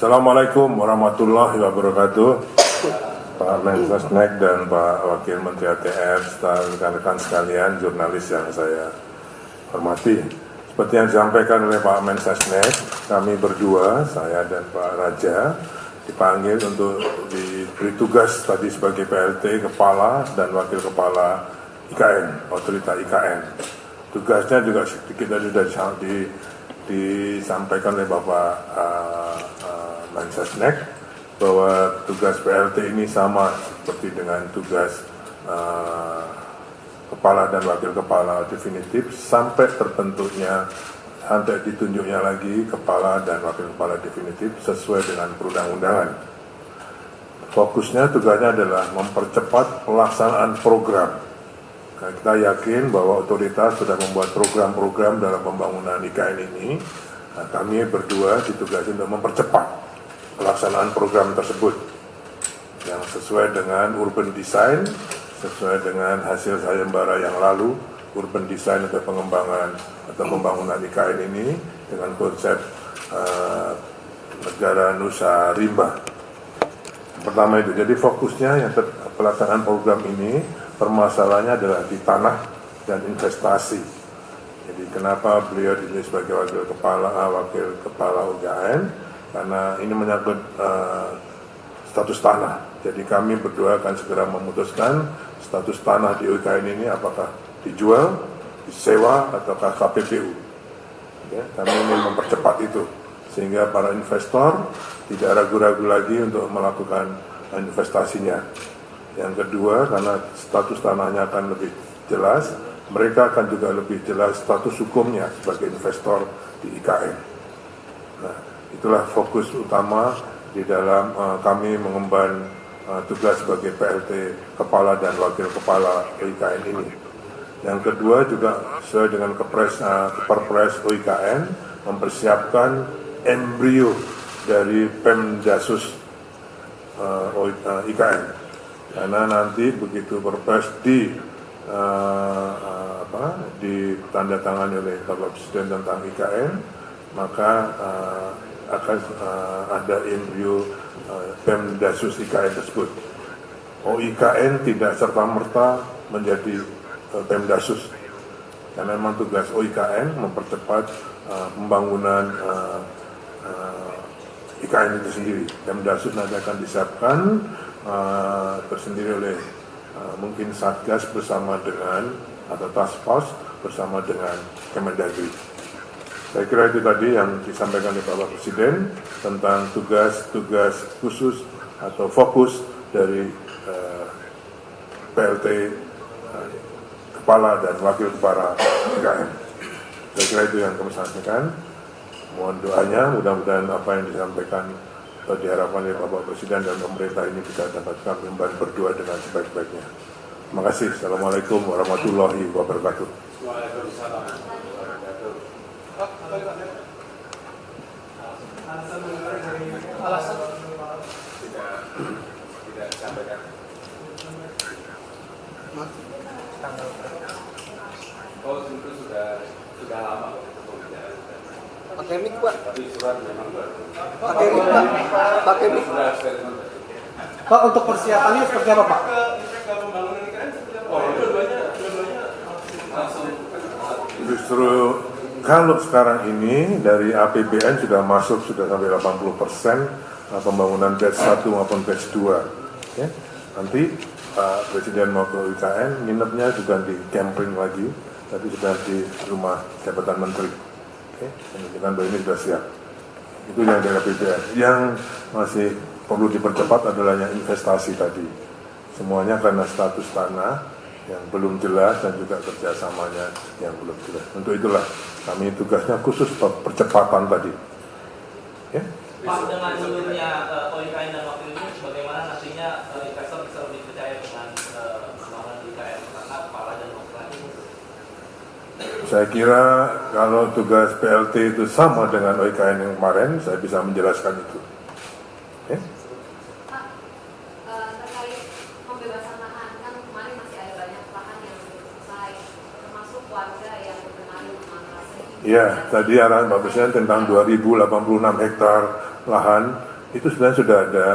Assalamualaikum warahmatullahi wabarakatuh. Pak Mensesnek dan Pak Wakil Menteri ATR, serta rekan-rekan sekalian, jurnalis yang saya hormati. Seperti yang disampaikan oleh Pak Mensesnek, kami berdua, saya dan Pak Raja, dipanggil untuk diberi tugas tadi sebagai PLT, Kepala dan Wakil Kepala IKN, Otorita IKN. Tugasnya juga sedikit tadi sudah disampaikan oleh Bapak Mensesnek, bahwa tugas PLT ini sama seperti dengan tugas Kepala dan Wakil Kepala definitif sampai terbentuknya, sampai ditunjuknya lagi Kepala dan Wakil Kepala definitif sesuai dengan perundang-undangan. Fokusnya, tugasnya adalah mempercepat pelaksanaan program. Nah, kita yakin bahwa otoritas sudah membuat program-program dalam pembangunan IKN ini. Nah, kami berdua ditugasi untuk mempercepat pelaksanaan program tersebut yang sesuai dengan urban design, sesuai dengan hasil sayembara yang lalu, urban design atau pengembangan atau pembangunan IKN ini dengan konsep negara Nusa Rimba. Pertama itu, jadi fokusnya yang pelaksanaan program ini, permasalahannya adalah di tanah dan investasi. Jadi kenapa beliau dipilih sebagai wakil kepala UKN? Karena ini menyangkut status tanah. Jadi kami berdua akan segera memutuskan status tanah di UKN ini apakah dijual, disewa, ataukah KPPU. Ya, kami ingin mempercepat itu sehingga para investor tidak ragu-ragu lagi untuk melakukan investasinya. Yang kedua, karena status tanahnya akan lebih jelas, mereka akan juga lebih jelas status hukumnya sebagai investor di IKN. Nah, itulah fokus utama di dalam kami mengemban tugas sebagai PLT Kepala dan Wakil Kepala IKN ini. Yang kedua juga sesuai dengan Perpres UIKN, mempersiapkan embrio dari Pemdasus IKN. Karena nanti begitu Perpres ditandatangani oleh Bapak Presiden tentang IKN, maka akan ada embrio Pemdasus IKN tersebut. OIKN tidak serta-merta menjadi Pemdasus, karena memang tugas OIKN mempercepat pembangunan IKN itu sendiri. Pemdasus nanti akan disiapkan tersendiri oleh mungkin Satgas bersama dengan atau Task Force bersama dengan Kemendagri. Saya kira itu tadi yang disampaikan oleh Bapak Presiden tentang tugas-tugas khusus atau fokus dari PLT Kepala dan Wakil Kepala IKN. Saya kira itu yang kami sampaikan. Mohon doanya, mudah-mudahan apa yang disampaikan atau diharapkan oleh Bapak Presiden dan pemerintah ini bisa dapat kami berdua dengan sebaik-baiknya. Terima kasih. Assalamualaikum warahmatullahi wabarakatuh. Waalaikumsalam. Alasan tidak disampaikan. Oh, itu sudah lama. Pakai mic, Pak. Tapi surat memang baru. Pakai mic, Pak. Pakai mic. Pak, untuk persiapannya seperti apa, Pak? Oh, dua-duanya langsung. Justru kalau sekarang ini dari APBN sudah masuk sudah sampai 80% pembangunan batch 1 maupun batch 2. Ya. Nanti Pak Presiden mau ke UKN, nginepnya juga di camping lagi, tapi sudah di rumah jabatan menteri. Oke, menunjukkan bahwa ini sudah siap. Itu yang dari APBN. Yang masih perlu dipercepat adalah yang investasi tadi. Semuanya karena status tanah yang belum jelas dan juga kerjasamanya yang belum jelas. Untuk itulah kami tugasnya khusus percepatan tadi. Ya? Pak, dengan munculnya OIKN dan wakil ini, bagaimana nantinya investor bisa lebih percaya dengan pembangunan IKN karena kepala dan wakil ini? Saya kira kalau tugas PLT itu sama dengan OIKN yang kemarin, saya bisa menjelaskan itu. Ya? Ya, tadi arahan Pak Presiden tentang 2086 hektar lahan itu sebenarnya sudah ada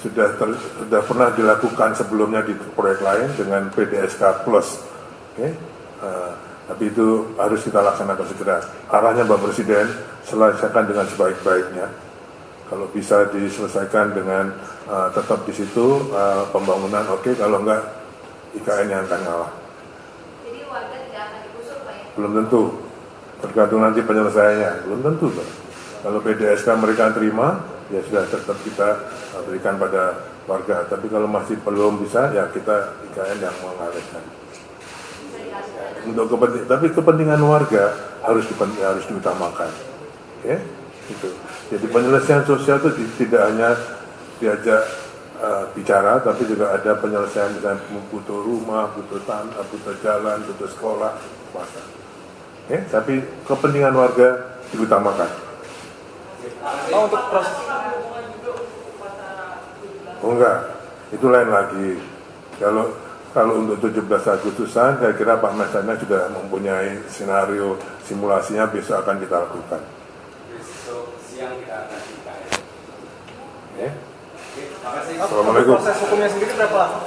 sudah pernah dilakukan sebelumnya di proyek lain dengan PDSK Plus. Oke. Tapi itu harus kita laksanakan segera. Arahnya Bapak Presiden, selesaikan dengan sebaik-baiknya. Kalau bisa diselesaikan dengan tetap di situ pembangunan, oke. Kalau enggak, IKN yang akan ngalah. Jadi warga tidak akan digusur, Pak ya? Belum tentu. Tergantung nanti penyelesaiannya. Belum tentu, Pak. Kalau PDSK mereka terima, ya sudah tetap kita berikan pada warga. Tapi kalau masih belum bisa, ya kita IKN yang mengalihkan. Tapi kepentingan warga harus diutamakan, ya, gitu. Jadi penyelesaian sosial itu tidak hanya diajak bicara, tapi juga ada penyelesaian misalnya butuh rumah, butuh tanah, butuh jalan, butuh sekolah, masa. Ya, tapi kepentingan warga diutamakan. Oh, untuk proses Enggak, itu lain lagi. Kalau untuk 17 Agustusan, saya kira Pak Mesana sudah mempunyai skenario simulasinya, besok akan kita lakukan. Besok siang kita akan IKN. Ya. Oke, terima kasih. Assalamualaikum. proses hukumnya sendiri berapa lama?